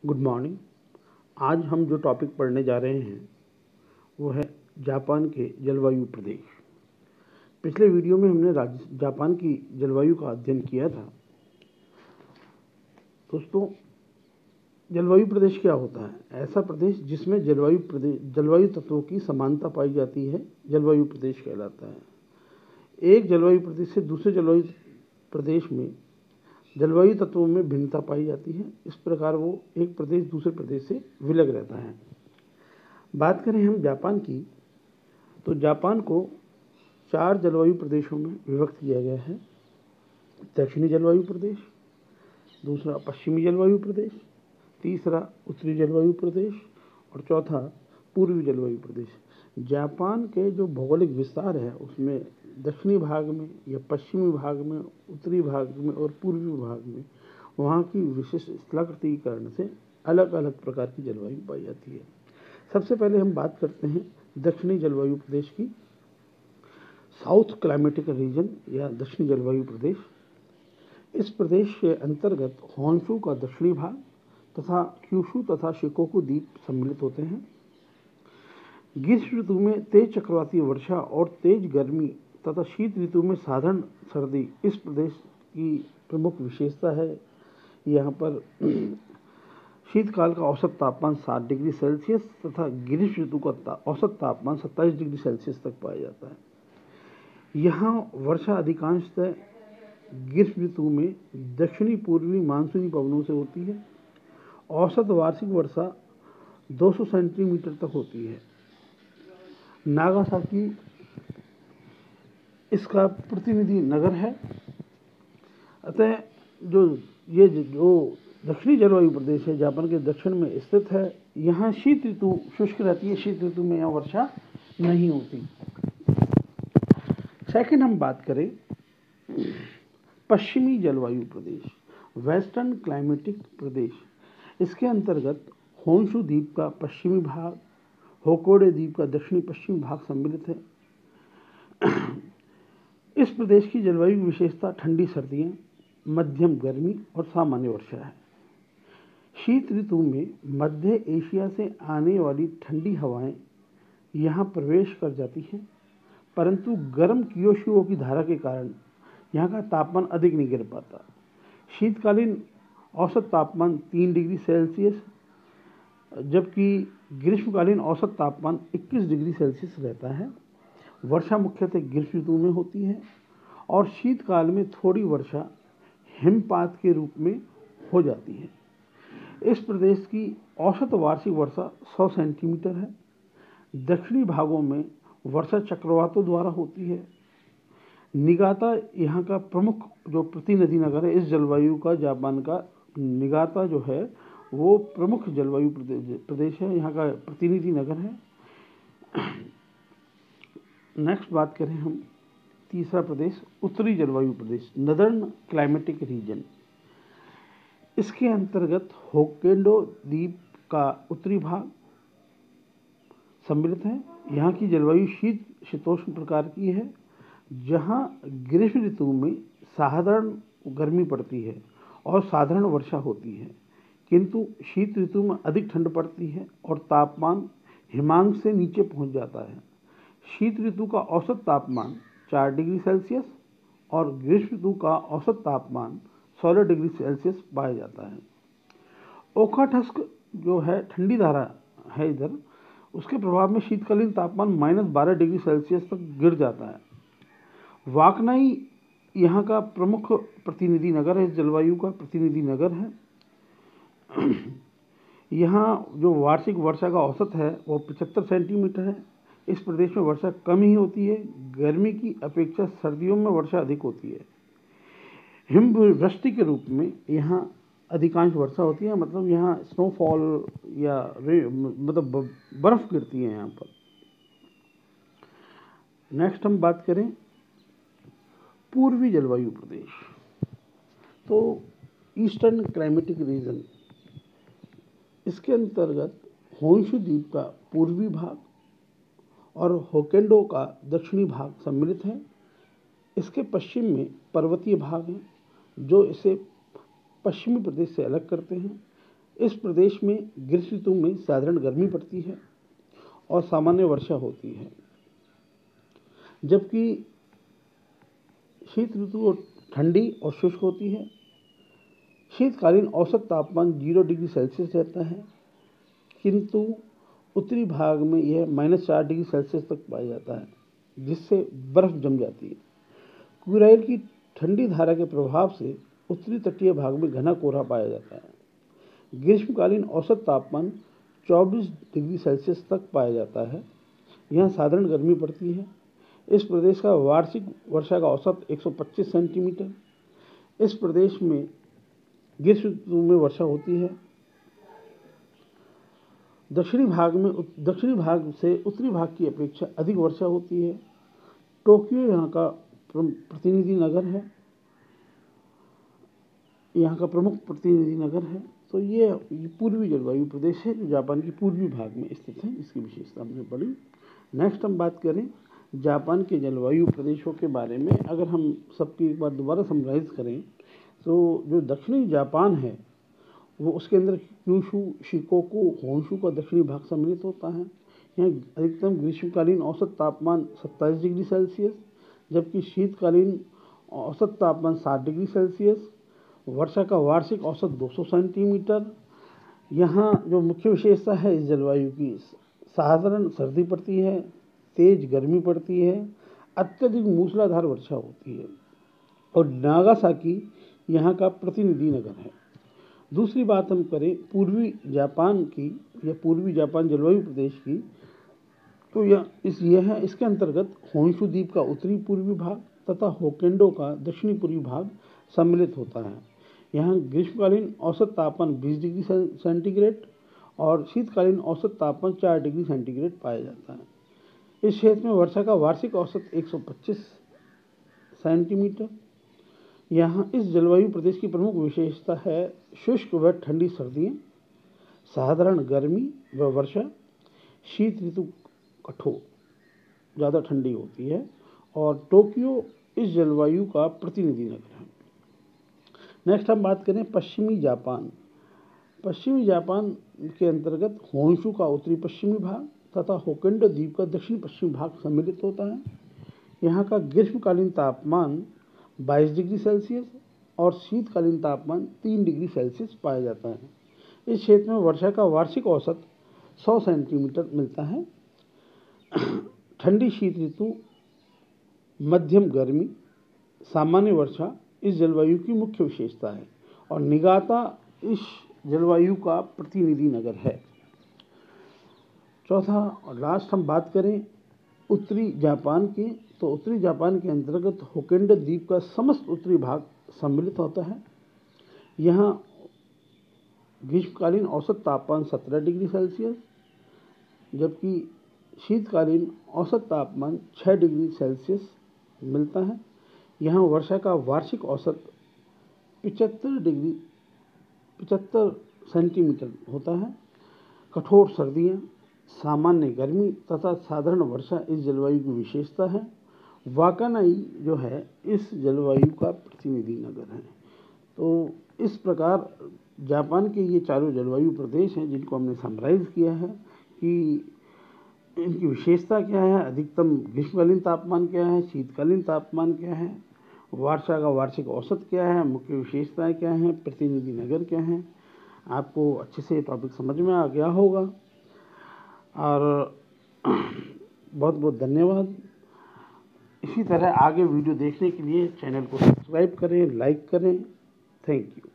Good morning. आज हम जो टॉपिक पढ़ने जा रहे हैं वो है जापान के जलवायु प्रदेश। पिछले वीडियो में हमने जापान की जलवायु का अध्ययन किया था। दोस्तों, जलवायु प्रदेश क्या होता है? ऐसा प्रदेश जिसमें जलवायु तत्वों की समानता पाई जाती है जलवायु प्रदेश कहलाता है। एक जलवायु प्रदेश से दूसरे जलवायु प्रदेश में जलवायु तत्वों में भिन्नता पाई जाती है। इस प्रकार वो एक प्रदेश दूसरे प्रदेश से विलग रहता है। बात करें हम जापान की, तो जापान को 4 जलवायु प्रदेशों में विभक्त किया गया है। दक्षिणी जलवायु प्रदेश, दूसरा पश्चिमी जलवायु प्रदेश, तीसरा उत्तरी जलवायु प्रदेश और चौथा पूर्वी जलवायु प्रदेश। जापान के जो भौगोलिक विस्तार है उसमें दक्षिणी भाग में या पश्चिमी भाग में, उत्तरी भाग में और पूर्वी भाग में वहाँ की विशिष्ट स्थलाकृति के कारण से अलग अलग प्रकार की जलवायु पाई जाती है। सबसे पहले हम बात करते हैं दक्षिणी जलवायु प्रदेश की। साउथ क्लाइमेटिक रीजन या दक्षिणी जलवायु प्रदेश। इस प्रदेश के अंतर्गत होन्शु का दक्षिणी भाग तथा क्यूशु तथा शिकोकु द्वीप सम्मिलित होते हैं। ग्रीष्म ऋतु में तेज चक्रवाती वर्षा और तेज गर्मी तथा शीत ऋतु में साधारण सर्दी इस प्रदेश की प्रमुख विशेषता है। यहाँ पर शीतकाल का औसत तापमान 7 डिग्री सेल्सियस तथा ग्रीष्म ऋतु का औसत तापमान 27 डिग्री सेल्सियस तक पाया जाता है। यहाँ वर्षा अधिकांशतः ग्रीष्म ऋतु में दक्षिणी पूर्वी मानसूनी पवनों से होती है। औसत वार्षिक वर्षा 200 सेंटीमीटर तक होती है। नागासाकी इसका प्रतिनिधि नगर है। अतः जो दक्षिणी जलवायु प्रदेश है जापान के दक्षिण में स्थित है, यहाँ शीत ऋतु शुष्क रहती है। शीत ऋतु में यहाँ वर्षा नहीं होती। सेकंड हम बात करें पश्चिमी जलवायु प्रदेश, वेस्टर्न क्लाइमेटिक प्रदेश। इसके अंतर्गत होन्शु द्वीप का पश्चिमी भाग, होकोडे द्वीप का दक्षिणी पश्चिमी भाग सम्मिलित है। इस प्रदेश की जलवायु विशेषता ठंडी सर्दियाँ, मध्यम गर्मी और सामान्य वर्षा है। शीत ऋतु में मध्य एशिया से आने वाली ठंडी हवाएं यहाँ प्रवेश कर जाती हैं, परंतु गर्म कियोशियो की धारा के कारण यहाँ का तापमान अधिक नहीं गिर पाता। शीतकालीन औसत तापमान 3 डिग्री सेल्सियस जबकि ग्रीष्मकालीन औसत तापमान 21 डिग्री सेल्सियस रहता है। वर्षा मुख्यतः ग्रीष्म ऋतु में होती है और शीतकाल में थोड़ी वर्षा हिमपात के रूप में हो जाती है। इस प्रदेश की औसत वार्षिक वर्षा 100 सेंटीमीटर है। दक्षिणी भागों में वर्षा चक्रवातों द्वारा होती है। निगाता यहाँ का प्रमुख जो प्रतिनिधि नगर है इस जलवायु का, जापान का निगाता जो है वो प्रमुख जलवायु प्रदेश है, यहाँ का प्रतिनिधि नगर है। नेक्स्ट बात करें हम तीसरा प्रदेश उत्तरी जलवायु प्रदेश, नदर्न क्लाइमेटिक रीजन। इसके अंतर्गत होक्काइडो द्वीप का उत्तरी भाग सम्मिलित है। यहाँ की जलवायु शीतोष्ण प्रकार की है, जहाँ ग्रीष्म ऋतु में साधारण गर्मी पड़ती है और साधारण वर्षा होती है, किंतु शीत ऋतु में अधिक ठंड पड़ती है और तापमान हिमांक से नीचे पहुँच जाता है। शीत ऋतु का औसत तापमान 4 डिग्री सेल्सियस और ग्रीष्म ऋतु का औसत तापमान 16 डिग्री सेल्सियस पाया जाता है। ओखाटस्क जो है ठंडी धारा है इधर, उसके प्रभाव में शीतकालीन तापमान -12 डिग्री सेल्सियस तक गिर जाता है। वाकनाई यहाँ का प्रमुख प्रतिनिधि नगर है, इस जलवायु का प्रतिनिधि नगर है। यहाँ जो वार्षिक वर्षा का औसत है वो 75 सेंटीमीटर है। इस प्रदेश में वर्षा कम ही होती है। गर्मी की अपेक्षा सर्दियों में वर्षा अधिक होती है। हिमवृष्टि के रूप में यहाँ अधिकांश वर्षा होती है, मतलब यहाँ स्नोफॉल या मतलब बर्फ गिरती है यहाँ पर। नेक्स्ट हम बात करें पूर्वी जलवायु प्रदेश, तो ईस्टर्न क्लाइमेटिक रीजन। इसके अंतर्गत होन्शु द्वीप का पूर्वी भाग और होक्काइडो का दक्षिणी भाग सम्मिलित है। इसके पश्चिम में पर्वतीय भाग हैं जो इसे पश्चिमी प्रदेश से अलग करते हैं। इस प्रदेश में ग्रीष्म ऋतु में साधारण गर्मी पड़ती है और सामान्य वर्षा होती है, जबकि शीत ऋतु ठंडी और शुष्क होती है। शीतकालीन औसत तापमान 0 डिग्री सेल्सियस रहता है, किंतु उत्तरी भाग में यह -4 डिग्री सेल्सियस तक पाया जाता है, जिससे बर्फ जम जाती है। क्यूराइल की ठंडी धारा के प्रभाव से उत्तरी तटीय भाग में घना कोहरा पाया जाता है। ग्रीष्मकालीन औसत तापमान 24 डिग्री सेल्सियस तक पाया जाता है। यहाँ साधारण गर्मी पड़ती है। इस प्रदेश का वार्षिक वर्षा का औसत 125 सेंटीमीटर। इस प्रदेश में ग्रीष्म ऋतु में वर्षा होती है। दक्षिणी भाग से उत्तरी भाग की अपेक्षा अधिक वर्षा होती है। टोक्यो यहाँ का प्रतिनिधि नगर है, यहाँ का प्रमुख प्रतिनिधि नगर है। तो ये पूर्वी जलवायु प्रदेश है जो जापान के पूर्वी भाग में स्थित है, इसकी विशेषता हमने पढ़ी। नेक्स्ट हम बात करें जापान के जलवायु प्रदेशों के बारे में। अगर हम सबकी एक बार दोबारा समराइज करें तो जो दक्षिणी जापान है वो उसके अंदर क्यूशू, शिकोकू, होन्शू का दक्षिणी भाग सम्मिलित होता है। यहाँ अधिकतम ग्रीष्मकालीन औसत तापमान 27 डिग्री सेल्सियस, जबकि शीतकालीन औसत तापमान 7 डिग्री सेल्सियस। वर्षा का वार्षिक औसत 200 सेंटीमीटर। यहाँ जो मुख्य विशेषता है इस जलवायु की, साधारण सर्दी पड़ती है, तेज गर्मी पड़ती है, अत्यधिक मूसलाधार वर्षा होती है और नागासाकी यहाँ का प्रतिनिधि नगर है। दूसरी बात हम करें पूर्वी जापान की या पूर्वी जापान जलवायु प्रदेश की, तो यह है इसके अंतर्गत होन्शु द्वीप का उत्तरी पूर्वी भाग तथा होक्केइडो का दक्षिणी पूर्वी भाग सम्मिलित होता है। यहाँ ग्रीष्मकालीन औसत तापमान 20 डिग्री सेंटीग्रेड और शीतकालीन औसत तापमान 4 डिग्री सेंटीग्रेड पाया जाता है। इस क्षेत्र में वर्षा का वार्षिक औसत 125 सेंटीमीटर। यहाँ इस जलवायु प्रदेश की प्रमुख विशेषता है शुष्क व ठंडी सर्दियाँ, साधारण गर्मी व वर्षा। शीत ऋतु कठोर, ज़्यादा ठंडी होती है और टोक्यो इस जलवायु का प्रतिनिधि नगर है। नेक्स्ट हम बात करें पश्चिमी जापान। पश्चिमी जापान के अंतर्गत होन्शु का उत्तरी पश्चिमी भाग तथा होक्केइडो द्वीप का दक्षिण पश्चिमी भाग सम्मिलित होता है। यहाँ का ग्रीष्मकालीन तापमान 22 डिग्री सेल्सियस और शीतकालीन तापमान 3 डिग्री सेल्सियस पाया जाता है। इस क्षेत्र में वर्षा का वार्षिक औसत 100 सेंटीमीटर मिलता है। ठंडी शीत ऋतु, मध्यम गर्मी, सामान्य वर्षा इस जलवायु की मुख्य विशेषता है और निगाता इस जलवायु का प्रतिनिधि नगर है। चौथा और लास्ट हम बात करें उत्तरी जापान की, तो उत्तरी जापान के अंतर्गत होक्केइडो द्वीप का समस्त उत्तरी भाग सम्मिलित होता है। यहाँ ग्रीष्मकालीन औसत तापमान 17 डिग्री सेल्सियस, जबकि शीतकालीन औसत तापमान 6 डिग्री सेल्सियस मिलता है। यहाँ वर्षा का वार्षिक औसत 75 सेंटीमीटर होता है। कठोर सर्दियाँ, सामान्य गर्मी तथा साधारण वर्षा इस जलवायु की विशेषता है। वाकानाई जो है इस जलवायु का प्रतिनिधि नगर है। तो इस प्रकार जापान के ये चारों जलवायु प्रदेश हैं जिनको हमने समराइज किया है कि इनकी विशेषता क्या है, अधिकतम ग्रीष्मकालीन तापमान क्या है, शीतकालीन तापमान क्या है, वर्षा का वार्षिक औसत क्या है, मुख्य विशेषताएं क्या हैं, प्रतिनिधि नगर क्या हैं। आपको अच्छे से टॉपिक समझ में आ गया होगा और बहुत बहुत धन्यवाद। इसी तरह आगे वीडियो देखने के लिए चैनल को सब्सक्राइब करें, लाइक करें। Thank you.